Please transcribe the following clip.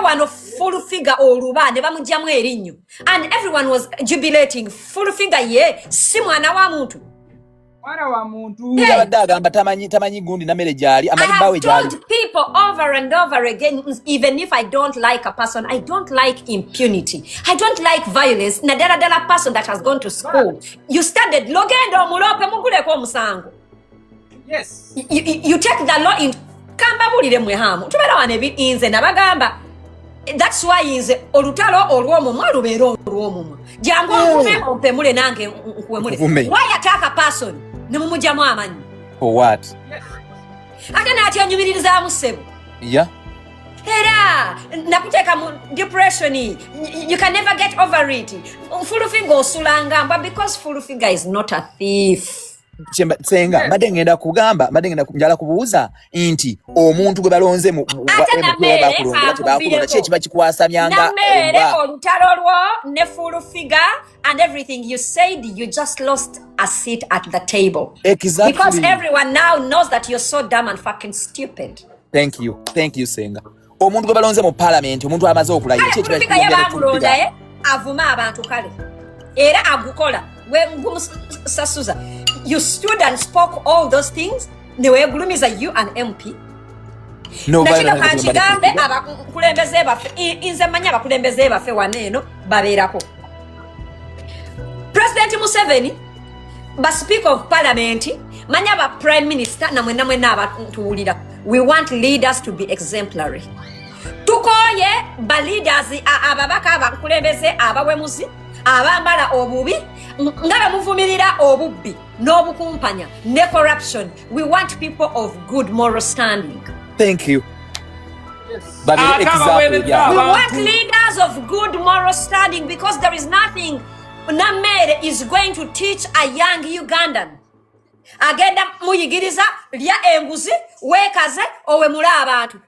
wano full figure oluba ne bamujjamu erinnya and everyone was jubilating full figure ye si mwana wa muntu mwana wa muntu yabadde agamba tamanyi gundi Nameere gyali amanyi bawe gyali. I have told people over and over again, even if I don't like a person, I don't like impunity. I don't like violence. Nadala person that has gone to school. You studied logendo mulope muguleko omusango. Yes. You take the law in kamba bulire mwe hamu. Tubera wane inze nabagamba. That's why is olutalo olw'omumwa lubeera olw'omumwa. Jangu nkume ompe mule nange nkuwe mule. Why attack a person? Nemumujjamu amanyi. For what? Ate naati onyumiririza musebo. Yeah. Era nakuteeka mu depression. You can never get over it. Full finger osulanga but because full finger is not a thief. Senga mbadde ngenda kugamba njala kubuuza nti omuntu gwe balonze mu bakulonda kye kiba kikwasamyanga Nameere olutalo lwo ne full figure and everything you said you just lost a seat at the table. Exactly. Because everyone now knows that you're so dumb and fucking stupid. Thank you Senga. Omuntu gwe balonze mu parliament omuntu amaze okulayira kye kiba kikwasamyanga avuma abantu kale era agukola we ngumusasuza. You stood and spoke all those things. Newegulumiza you an MP. No, nakino kankigambe abakulembeze baffe inze manya abakulembeze baffe waneeno babeerako. President Museveni, ba Speaker of Parliament, manya ba Prime Minister na mwena abatuwulira. We want leaders to be exemplary. Tukoye ba leaders ababaka abakulembeze abawemuzi abambala obubi ngaba muvumirira obubbi n'obukumpanya ne corruption. We want people of good moral standing. Thank you. Yes. But exactly, yeah. We want leaders of good moral standing because there is nothing Nameere is going to teach a young Ugandan. Agenda muyigiriza lya enguzi wekaze owe mula abantu.